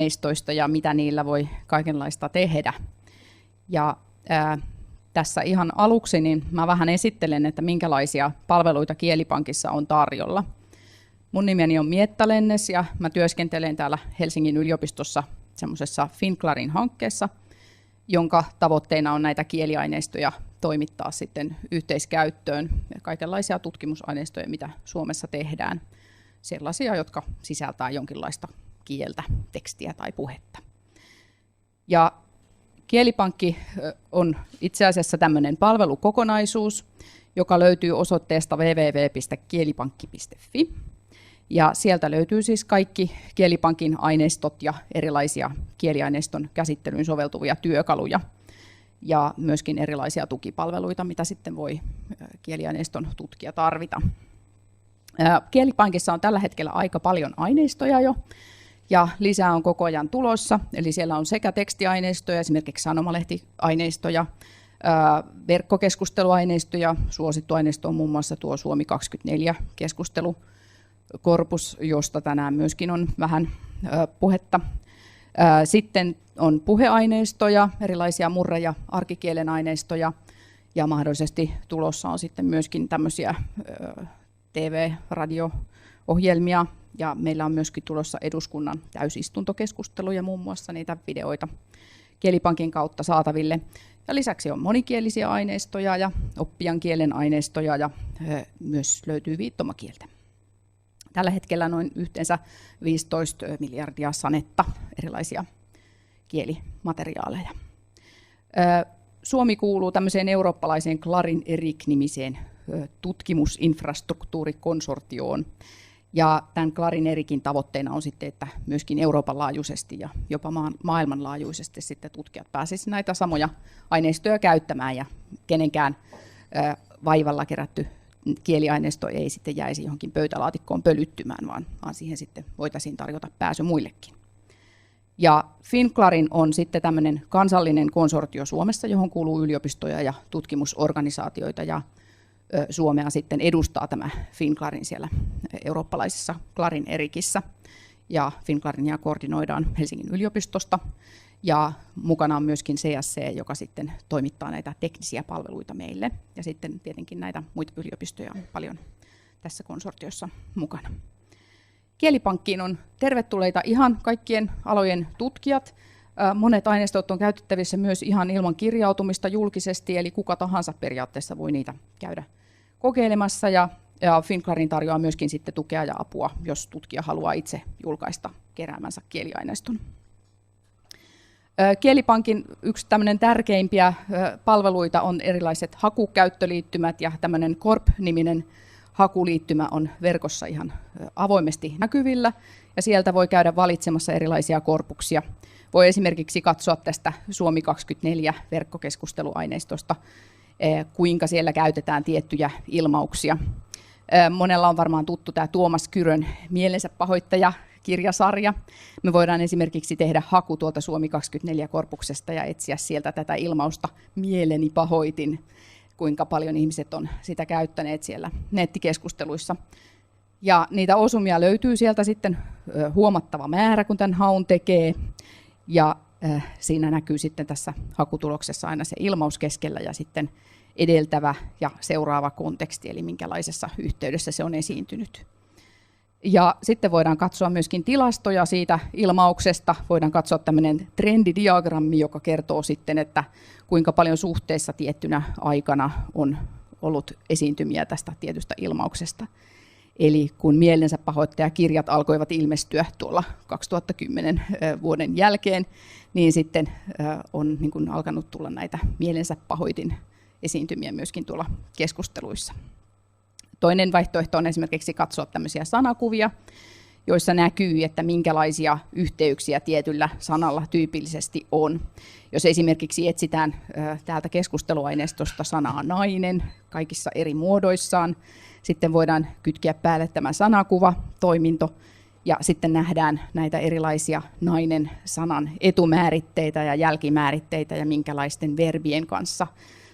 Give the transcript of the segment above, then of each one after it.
aineistoista ja mitä niillä voi kaikenlaista tehdä. Ja tässä ihan aluksi niin mä vähän esittelen, että minkälaisia palveluita Kielipankissa on tarjolla. Mun nimeni on Mietta Lennes ja mä työskentelen täällä Helsingin yliopistossa semmoisessa Finclarin hankkeessa, jonka tavoitteena on näitä kieliaineistoja toimittaa sitten yhteiskäyttöön. Kaikenlaisia tutkimusaineistoja, mitä Suomessa tehdään, sellaisia, jotka sisältää jonkinlaista kieltä, tekstiä tai puhetta. Ja Kielipankki on itse asiassa tämmöinen palvelukokonaisuus, joka löytyy osoitteesta www.kielipankki.fi. Ja sieltä löytyy siis kaikki Kielipankin aineistot ja erilaisia kieliaineiston käsittelyyn soveltuvia työkaluja. Ja myöskin erilaisia tukipalveluita, mitä sitten voi kieliaineiston tutkija tarvita. Kielipankissa on tällä hetkellä aika paljon aineistoja jo. Ja lisää on koko ajan tulossa, eli siellä on sekä tekstiaineistoja, esimerkiksi sanomalehtiaineistoja, verkkokeskusteluaineistoja, suosittu aineisto on muun muassa tuo Suomi 24 keskustelukorpus, josta tänään myöskin on vähän puhetta. Sitten on puheaineistoja, erilaisia murre- ja arkikielen aineistoja, ja mahdollisesti tulossa on sitten myöskin tämmöisiä TV-radio-ohjelmia, ja meillä on myöskin tulossa eduskunnan täysistuntokeskusteluja, muun muassa niitä videoita Kielipankin kautta saataville. Ja lisäksi on monikielisiä aineistoja ja oppijan kielen aineistoja ja myös löytyy viittomakieltä. Tällä hetkellä noin yhteensä 15 miljardia sanetta erilaisia kielimateriaaleja. Suomi kuuluu tämmöiseen eurooppalaiseen Clarin ERIC-nimiseen tutkimusinfrastruktuurikonsortioon. Ja tämän Clarin ERICin tavoitteena on sitten, että myöskin Euroopan laajuisesti ja jopa maailmanlaajuisesti sitten tutkijat pääsisivät näitä samoja aineistoja käyttämään ja kenenkään vaivalla kerätty kieliaineisto ei sitten jäisi johonkin pöytälaatikkoon pölyttymään, vaan siihen sitten voitaisiin tarjota pääsy muillekin. Ja Finclarin on sitten tämmöinen kansallinen konsortio Suomessa, johon kuuluu yliopistoja ja tutkimusorganisaatioita, ja Suomea sitten edustaa tämä Finclarin siellä eurooppalaisessa Clarin ERICissä, ja Finclarinia koordinoidaan Helsingin yliopistosta, ja mukana on myöskin CSC, joka sitten toimittaa näitä teknisiä palveluita meille, ja sitten tietenkin näitä muita yliopistoja on paljon tässä konsortiossa mukana. Kielipankkiin on tervetulleita ihan kaikkien alojen tutkijat. Monet aineistot on käytettävissä myös ihan ilman kirjautumista julkisesti, eli kuka tahansa periaatteessa voi niitä käydä kokeilemassa, ja Finclarin tarjoaa myöskin sitten tukea ja apua, jos tutkija haluaa itse julkaista keräämänsä kieliaineiston. Kielipankin yksi tämmöinen tärkeimpiä palveluita on erilaiset hakukäyttöliittymät, ja tämmöinen Corp-niminen hakuliittymä on verkossa ihan avoimesti näkyvillä, ja sieltä voi käydä valitsemassa erilaisia korpuksia. Voi esimerkiksi katsoa tästä Suomi 24 verkkokeskusteluaineistosta, kuinka siellä käytetään tiettyjä ilmauksia. Monella on varmaan tuttu tämä Tuomas Kyrön Mielensä pahoittaja -kirjasarja. Me voidaan esimerkiksi tehdä haku tuolta Suomi 24-korpuksesta ja etsiä sieltä tätä ilmausta "mieleni pahoitin", kuinka paljon ihmiset on sitä käyttäneet siellä nettikeskusteluissa. Ja niitä osumia löytyy sieltä sitten huomattava määrä, kun tämän haun tekee. Ja siinä näkyy sitten tässä hakutuloksessa aina se ilmaus keskellä ja sitten edeltävä ja seuraava konteksti, eli minkälaisessa yhteydessä se on esiintynyt. Ja sitten voidaan katsoa myöskin tilastoja siitä ilmauksesta. Voidaan katsoa tämmöinen trendidiagrammi, joka kertoo sitten, että kuinka paljon suhteessa tiettynä aikana on ollut esiintymiä tästä tietystä ilmauksesta. Eli kun Mielensä pahoittaja-kirjat alkoivat ilmestyä tuolla 2010 vuoden jälkeen, niin sitten on niin kuin alkanut tulla näitä Mielensä pahoitin esiintymiä myöskin tuolla keskusteluissa. Toinen vaihtoehto on esimerkiksi katsoa tämmöisiä sanakuvia, joissa näkyy, että minkälaisia yhteyksiä tietyllä sanalla tyypillisesti on. Jos esimerkiksi etsitään täältä keskusteluaineistosta sanaa nainen kaikissa eri muodoissaan, sitten voidaan kytkeä päälle tämä sanakuva-toiminto, ja sitten nähdään näitä erilaisia nainen-sanan etumääritteitä ja jälkimääritteitä ja minkälaisten verbien kanssa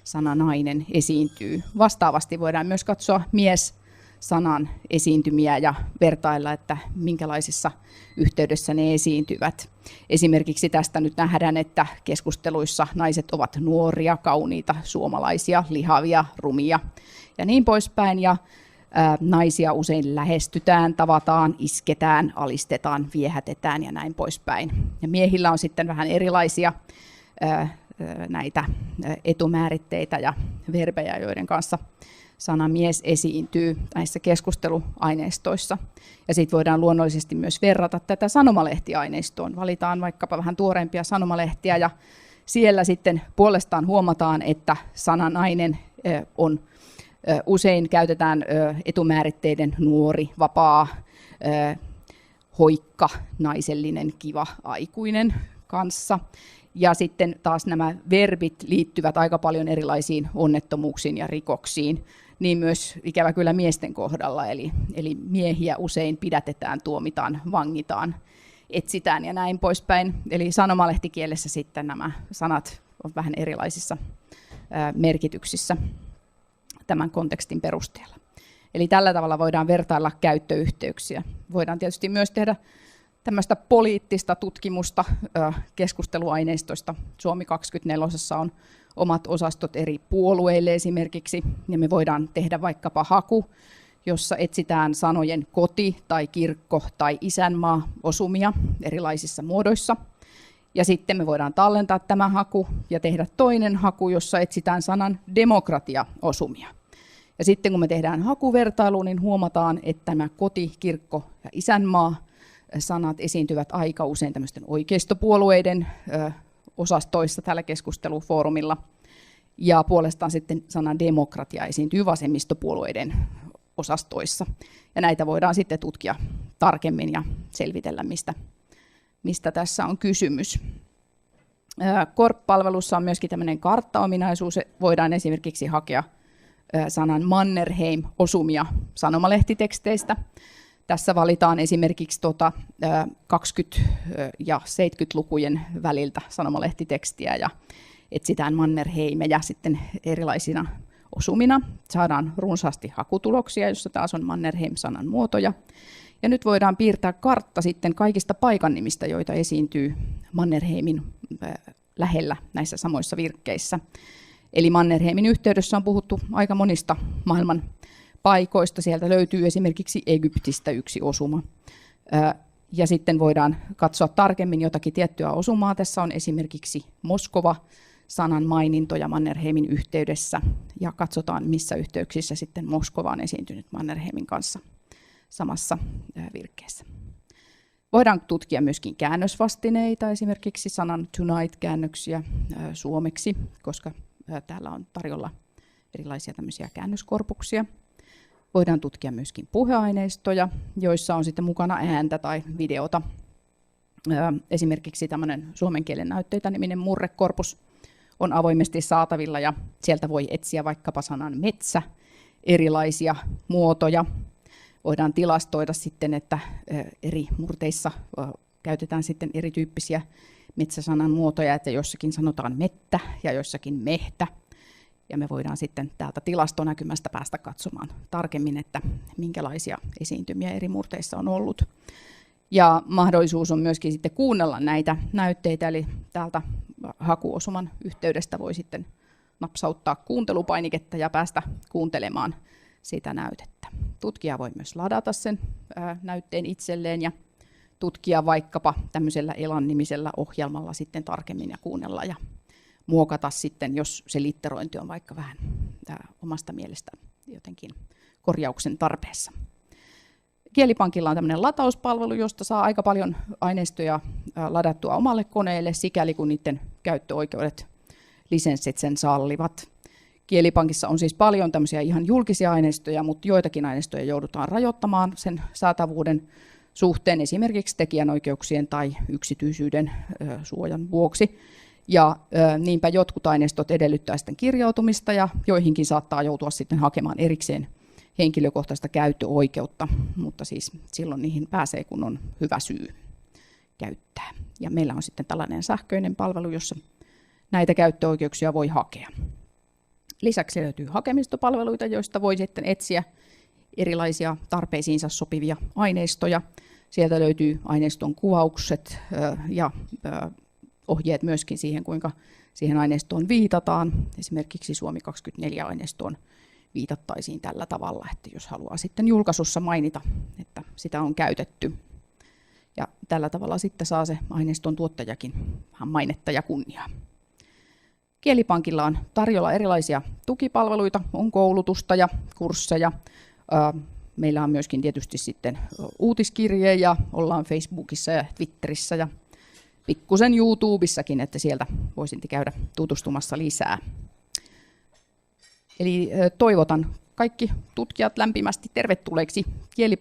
sana nainen esiintyy. Vastaavasti voidaan myös katsoa mies sanan esiintymiä ja vertailla, että minkälaisessa yhteydessä ne esiintyvät. Esimerkiksi tästä nyt nähdään, että keskusteluissa naiset ovat nuoria, kauniita, suomalaisia, lihavia, rumia ja niin poispäin. Ja naisia usein lähestytään, tavataan, isketään, alistetaan, viehätetään ja näin poispäin. Ja miehillä on sitten vähän erilaisia näitä etumääritteitä ja verbejä, joiden kanssa sana mies esiintyy näissä keskusteluaineistoissa. Ja sitten voidaan luonnollisesti myös verrata tätä sanomalehtiaineistoon. Valitaan vaikkapa vähän tuoreempia sanomalehtiä ja siellä sitten puolestaan huomataan, että sana nainen on usein käytetään etumääritteiden nuori, vapaa, hoikka, naisellinen, kiva, aikuinen kanssa. Ja sitten taas nämä verbit liittyvät aika paljon erilaisiin onnettomuuksiin ja rikoksiin, niin myös ikävä kyllä miesten kohdalla. Eli miehiä usein pidätetään, tuomitaan, vangitaan, etsitään ja näin poispäin. Eli sanomalehtikielessä sitten nämä sanat ovat vähän erilaisissa merkityksissä tämän kontekstin perusteella. Eli tällä tavalla voidaan vertailla käyttöyhteyksiä. Voidaan tietysti myös tehdä tämmöistä poliittista tutkimusta keskusteluaineistoista. Suomi 24 on omat osastot eri puolueille esimerkiksi, ja me voidaan tehdä vaikkapa haku, jossa etsitään sanojen koti tai kirkko tai isänmaa osumia erilaisissa muodoissa. Ja sitten me voidaan tallentaa tämä haku ja tehdä toinen haku, jossa etsitään sanan demokratia-osumia. Ja sitten kun me tehdään hakuvertailu, niin huomataan, että tämä koti, kirkko ja isänmaa sanat esiintyvät aika usein tämmöisten oikeistopuolueiden osastoissa tällä keskustelufoorumilla. Ja puolestaan sitten sana demokratia esiintyy vasemmistopuolueiden osastoissa. Ja näitä voidaan sitten tutkia tarkemmin ja selvitellä, mistä tässä on kysymys. Corp-palvelussa on myöskin tämmöinen karttaominaisuus. Voidaan esimerkiksi hakea sanan Mannerheim-osumia sanomalehtiteksteistä. Tässä valitaan esimerkiksi 20- ja 70-lukujen väliltä sanomalehtitekstiä ja etsitään Mannerheimeja sitten erilaisina osumina. Saadaan runsaasti hakutuloksia, jossa taas on Mannerheim-sanan muotoja. Ja nyt voidaan piirtää kartta sitten kaikista paikannimistä, joita esiintyy Mannerheimin lähellä näissä samoissa virkkeissä. Eli Mannerheimin yhteydessä on puhuttu aika monista maailman paikoista. Sieltä löytyy esimerkiksi Egyptistä yksi osuma. Ja sitten voidaan katsoa tarkemmin jotakin tiettyä osumaa. Tässä on esimerkiksi Moskova-sanan mainintoja Mannerheimin yhteydessä. Ja katsotaan, missä yhteyksissä sitten Moskova on esiintynyt Mannerheimin kanssa samassa virkkeessä. Voidaan tutkia myöskin käännösvastineita, esimerkiksi sanan tonight-käännöksiä suomeksi, koska täällä on tarjolla erilaisia tämmöisiä käännöskorpuksia. Voidaan tutkia myöskin puheaineistoja, joissa on sitten mukana ääntä tai videota. Esimerkiksi tämmöinen suomen kielen näytteitä niminen murrekorpus on avoimesti saatavilla ja sieltä voi etsiä vaikkapa sanan metsä, erilaisia muotoja. Voidaan tilastoida sitten, että eri murteissa käytetään sitten erityyppisiä metsäsanan muotoja, että jossakin sanotaan mettä ja jossakin mehtä. Ja me voidaan sitten täältä tilastonäkymästä päästä katsomaan tarkemmin, että minkälaisia esiintymiä eri murteissa on ollut. Ja mahdollisuus on myöskin sitten kuunnella näitä näytteitä, eli täältä hakuosuman yhteydestä voi sitten napsauttaa kuuntelupainiketta ja päästä kuuntelemaan sitä näytettä. Tutkija voi myös ladata sen näytteen itselleen ja tutkia vaikkapa tämmöisellä Elan-nimisellä ohjelmalla sitten tarkemmin ja kuunnella ja muokata sitten, jos se litterointi on vaikka vähän omasta mielestä jotenkin korjauksen tarpeessa. Kielipankilla on tämmöinen latauspalvelu, josta saa aika paljon aineistoja ladattua omalle koneelle, sikäli kun niiden käyttöoikeudet, lisenssit sen sallivat. Kielipankissa on siis paljon tämmöisiä ihan julkisia aineistoja, mutta joitakin aineistoja joudutaan rajoittamaan sen saatavuuden suhteen, esimerkiksi tekijänoikeuksien tai yksityisyyden suojan vuoksi. Ja niinpä jotkut aineistot edellyttää sitten kirjautumista ja joihinkin saattaa joutua sitten hakemaan erikseen henkilökohtaista käyttöoikeutta, mutta siis silloin niihin pääsee, kun on hyvä syy käyttää. Ja meillä on sitten tällainen sähköinen palvelu, jossa näitä käyttöoikeuksia voi hakea. Lisäksi löytyy hakemistopalveluita, joista voi sitten etsiä erilaisia tarpeisiinsa sopivia aineistoja. Sieltä löytyy aineiston kuvaukset ja ohjeet myöskin siihen, kuinka siihen aineistoon viitataan. Esimerkiksi Suomi 24-aineistoon viitattaisiin tällä tavalla, että jos haluaa sitten julkaisussa mainita, että sitä on käytetty. Ja tällä tavalla sitten saa se aineiston tuottajakin mainetta ja kunniaa. Kielipankilla on tarjolla erilaisia tukipalveluita, on koulutusta ja kursseja. Meillä on myöskin tietysti sitten uutiskirje ja ollaan Facebookissa ja Twitterissä ja pikkusen YouTubessakin, että sieltä voisitte käydä tutustumassa lisää. Eli toivotan kaikki tutkijat lämpimästi tervetulleeksi Kielipankin